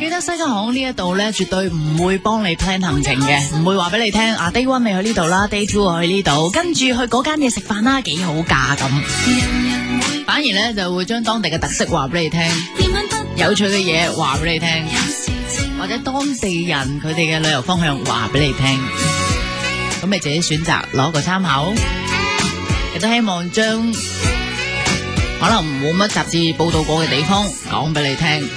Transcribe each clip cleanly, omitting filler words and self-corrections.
記得西加航空呢一度咧，絕對唔會幫你 plan 行程嘅，唔會話俾你聽啊 day 1你去呢度啦 ，day 2我去呢度，跟住去嗰間嘢食飯啦，幾好價咁。反而咧就會將當地嘅特色話俾你聽，有趣嘅嘢話俾你聽，或者當地人佢哋嘅旅遊方向話俾你聽，咁你自己選擇攞個參考。亦都希望將可能冇乜雜誌報道過嘅地方講俾你聽。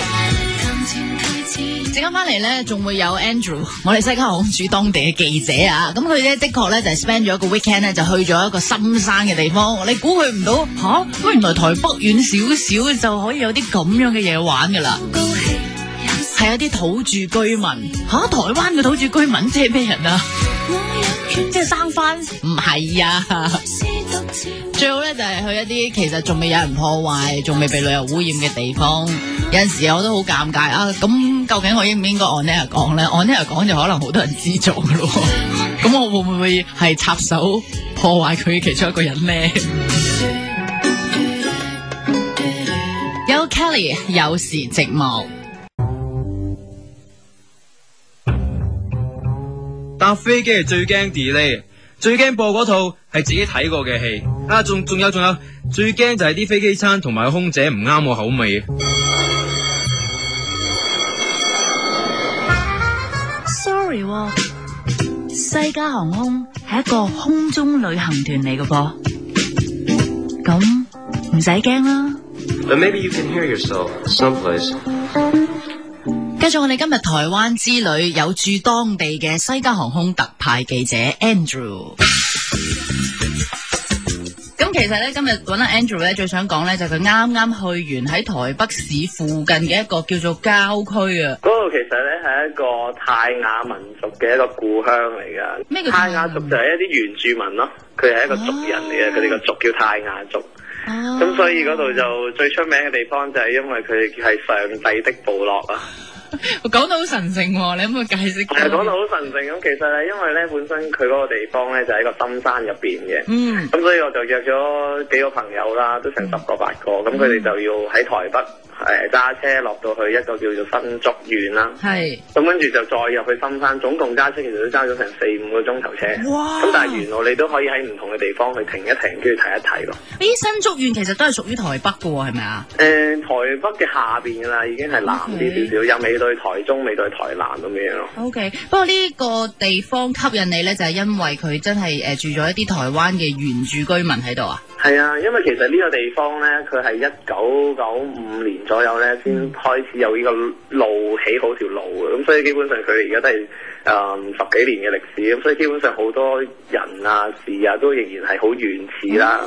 陣間翻嚟咧，仲會有 Andrew， 我哋西加航空駐當地嘅記者啊。咁佢咧的確咧就係 spend 咗一個 weekend 咧，就去咗一個深山嘅地方。你估佢唔到吓？咁原來台北遠少少就可以有啲咁樣嘅嘢玩噶啦。係有啲土著居民吓，台灣嘅土著居民即係咩人啊？即係生番？唔係啊！最好咧就係去一啲其實仲未有人破壞、仲未被旅遊污染嘅地方。有陣時我都好尷尬啊！咁究竟我應唔應該 on air 講咧？on air 講就可能好多人知咗噶咯。咁我會唔會係插手破壞佢其中一個人咧？有 Kelly 有時寂寞。搭飛機係最驚 delay， 最驚播嗰套係自己睇過嘅戲啊！仲有，最驚就係啲飛機餐同埋個空姐唔啱我口味。Sorry， 西加航空係一個空中旅行團嚟嘅噃，咁唔使驚啦。But maybe you can hear yourself someplace. 繼續我哋今日台灣之旅，有駐當地嘅西加航空特派記者 Andrew。咁其實咧今日揾阿 Andrew 咧，最想講咧就係佢啱啱去完喺台北市附近嘅一個叫做郊區啊。嗰度其實咧係一個泰雅民族嘅一個故鄉嚟噶。咩叫泰雅族？就係一啲原住民咯，佢係一個族人嚟嘅，佢哋個族叫泰雅族。咁所以嗰度就最出名嘅地方就係因為佢哋係上帝的部落啊。講到好神聖喎，你可唔可以解釋？係講到好神聖咁，其實係因為咧本身佢嗰個地方咧就喺個深山入邊嘅，咁所以我就約咗幾個朋友啦，都成10個8個，咁佢哋就要喺台北揸車落到去一個叫做新竹縣啦，咁跟住就再入去深山，總共揸車其實都揸咗成4-5個鐘頭車，咁但係沿路你都可以喺唔同嘅地方去停一停，跟住睇一睇咯。新竹縣其實都係屬於台北嘅喎，係咪啊？台北嘅下邊㗎啦，已經係南啲少少，又未對台中，未對台南咁樣咯。OK， 不過呢個地方吸引你咧，就係因為佢真係住咗一啲台灣嘅原住居民喺度啊。係啊，因為其實呢個地方咧，佢係1995年左右咧先開始有呢個路起好條路嘅，咁所以基本上佢哋而家都係10幾年嘅歷史，咁所以基本上好多人啊事啊都仍然係好原始啦，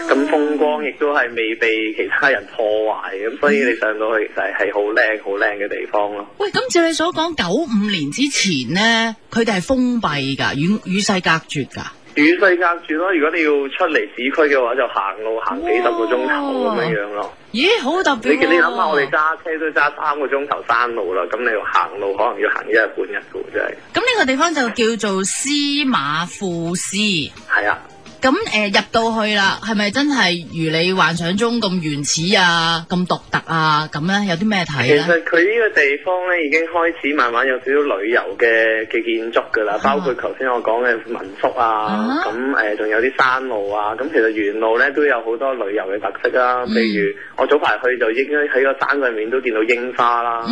咁風光亦都係未被其他人破壞，咁所以你上到去其實係好靚嘅地方咯。喂，咁照你所講，95年之前咧，佢哋係封閉㗎，與世隔絕㗎。與世隔絕咯，如果你要出嚟市區嘅話，就行路行幾10個鐘頭咁樣咯。咦，好特別喎！你諗下，我哋揸車都揸3個鐘頭山路啦，咁你行路可能要行1日半日嘅喎，真係。咁呢個地方就叫做司馬庫斯。係啊。咁入到去啦，係咪真係如你幻想中咁原始啊、咁獨特啊咁咧？有啲咩睇咧？其實佢呢個地方咧已經開始慢慢有少少旅遊嘅建築㗎啦，包括頭先我講嘅民宿啊，咁仲有啲山路啊，咁其實沿路咧都有好多旅遊嘅特色啦。譬如我早排去就應該喺個山上面都見到櫻花啦。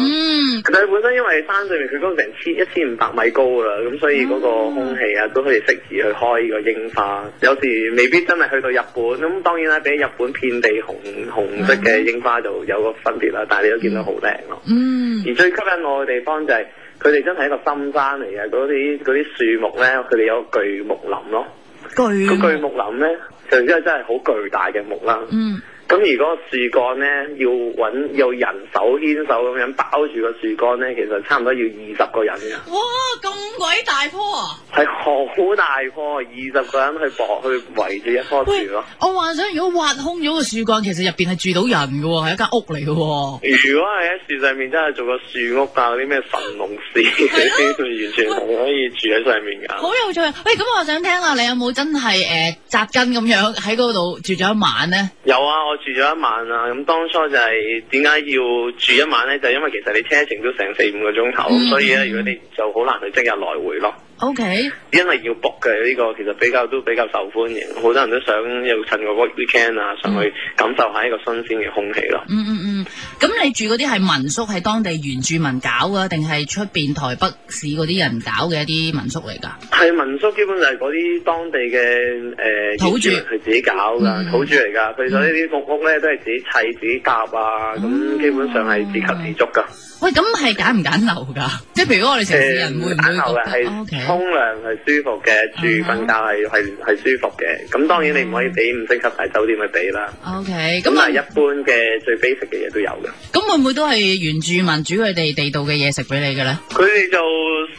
但係本身因為山上面佢嗰成1500米高啦，咁所以嗰個空氣啊都可以適時去開呢個櫻花。有時未必真係去到日本，咁當然啦，比日本遍地紅色嘅櫻花就有個分別啦，但係你都見到好靚咯。而最吸引我嘅地方就係佢哋真係一個深山嚟嘅，嗰啲樹木咧，佢哋有個巨木林咯。個巨木林咧，就真係好巨大嘅木啦。咁而嗰個樹幹咧，要人手牽手咁樣包住個樹幹咧，其實差唔多要20個人㗎。哇，咁鬼大棵啊！係好大棵，20個人去圍住一棵樹咯。我幻想如果挖空咗個樹幹，其實入邊係住到人㗎喎，係一間屋嚟㗎喎。如果係喺樹上面真係做個樹屋啊，嗰啲咩神農氏，完全係可以住喺上面㗎。好有趣啊！喂，咁我想聽下你有冇真係紮根咁樣喺嗰度住咗一晚咧？有啊，我住咗一晚啊，咁當初就係點解要住一晚咧？就因為其實你車程都成4-5個鐘頭，咁所以咧，如果你就好難去即日來回咯。OK，因為要 book 嘅呢個其實比較受歡迎，好多人都想要趁個 weekend 啊上去感受下一個新鮮嘅空氣咯。咁你住嗰啲係民宿，係當地原住民搞噶，定係出邊台北市嗰啲人搞嘅一啲民宿嚟噶？係民宿，基本上係嗰啲當地嘅土著佢自己搞噶，土著嚟噶。佢所以呢啲木屋咧都係自己砌、自己搭啊，咁基本上係自給自足噶。喂，咁係揀唔揀樓噶？即係譬如我哋城市人會唔會覺得係沖涼係舒服嘅，住瞓覺係舒服嘅。咁當然你唔可以俾5星級大酒店去俾啦。OK，咁但係一般嘅最 basic 嘅嘢都有嘅。咁會唔會都係原住民煮佢哋地道嘅嘢食俾你嘅咧？佢哋就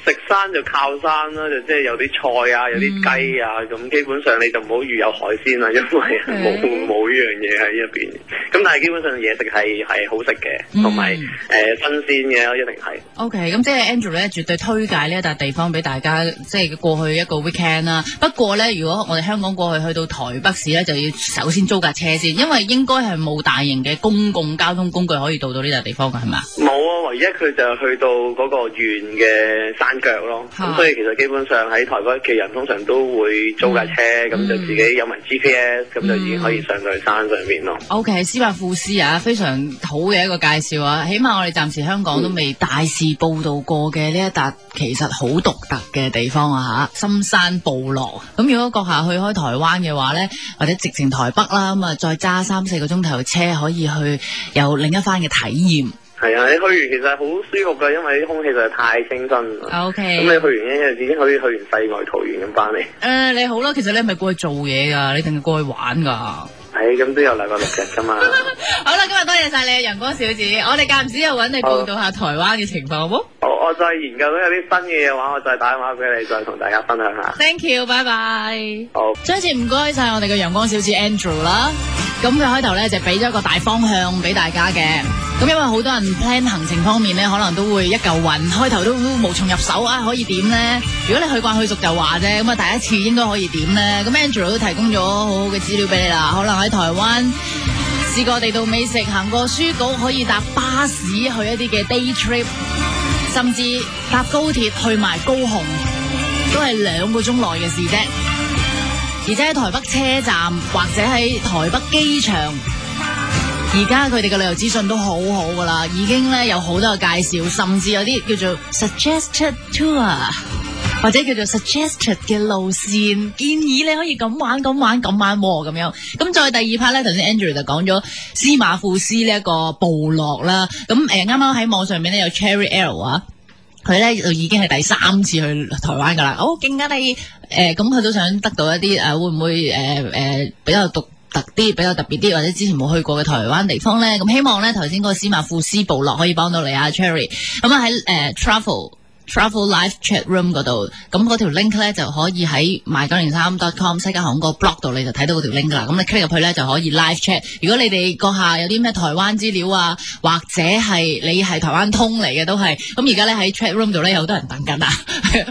食山就靠山啦，就即係有啲菜啊，有啲雞啊，咁基本上你就唔好預有海鮮啦，因為冇呢樣嘢喺入邊。咁但係基本上嘢食係好食嘅，同埋新鮮嘅一定係。OK， 咁即係 Andrew 咧絕對推介呢一笪地方俾大家，即係過去一個 weekend 啦。不過咧，如果我哋香港過去到台北市咧，就要首先租架車先，因為應該係冇大型嘅公共交通工具可以到呢笪地方㗎，係咪？冇啊，唯一佢就去到嗰個縣嘅山腳咯。咁所以其實基本上喺台北嘅人通常都會租架車，咁就自己有埋 GPS，咁就已經可以上到去山上面咯。OK， 司馬庫斯啊，非常好嘅一個介紹啊，起碼我哋暫時香港都未大肆報道過嘅呢一笪其實好獨特嘅地方啊吓，深山部落。咁如果閣下去開台灣嘅話咧，或者直情台北啦，咁啊再揸3-4個鐘頭車可以去有另一番嘅體驗。係啊，你去完其實好舒服噶，因為啲空氣實在太清新啦。OK， 咁你去完一日已經可以去完世外桃源咁翻嚟。你好啦，其實你係咪過去做嘢噶？你定係過去玩噶？咁都有禮拜6日噶嘛。好啦，今日多謝晒你陽光小姐，我哋間唔時又揾你報道下台灣嘅情況，好冇？我再研究到有啲新嘅嘢話，我再打電話俾你，再同大家分享下。Thank you， 拜拜。好，再一次唔該晒我哋嘅陽光小姐 Andrew 啦。咁佢開頭咧就俾咗一個大方向俾大家嘅。咁因為好多人 plan 行程方面咧，可能都會一嚿雲，開頭都無從入手啊，可以點咧？如果你去慣去熟就話啫，咁啊第一次應該可以點咧？咁 Andrew 都提供咗好好嘅資料俾你啦。可能喺台灣試過地道美食，行過書局，可以搭巴士去一啲嘅 day trip， 甚至搭高鐵去埋高雄，都係2個鐘內嘅事啫。而且喺台北車站或者喺台北機場，而家佢哋嘅旅遊資訊都好好噶啦，已經咧有好多嘅介紹，甚至有啲叫做 suggested tour 或者叫做 suggested 嘅路線，建議你可以咁玩咁玩咁玩咁樣。咁再第二 part 咧，頭先 Andrew 就講咗司馬庫斯呢一個部落啦。咁啱啱喺網上面咧有 Cherry L 啊。佢咧就已經係第3次去台灣噶啦，好勁啊你！咁佢都想得到一啲會唔會比較獨特啲、比較特別啲，或者之前冇去過嘅台灣地方咧？咁希望咧頭先嗰個司馬庫斯部落可以幫到你啊 Cherry。咁啊喺Travel Live Chat Room 嗰度，咁嗰條 link 咧就可以喺 my903.com 西加航個 blog 度，你就睇到嗰條 link 噶啦。咁你 click 入去咧就可以 live chat。如果你哋閣下有啲咩台灣資料啊，或者係你係台灣通嚟嘅都係，咁而家咧喺 chat room 度咧有好多人等緊啊，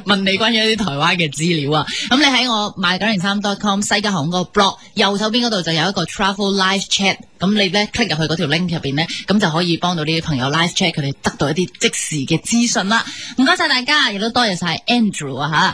問你關於一啲台灣嘅資料啊。咁你喺我 my903.com 西加航個 blog 右手邊嗰度就有一個 Travel Live Chat。咁你咧 click 入去嗰條 link 入邊咧，咁就可以幫到呢啲朋友 live chat，佢哋得到一啲即時嘅資訊啦。唔該晒大家，亦都多謝晒 Andrew 啊吓。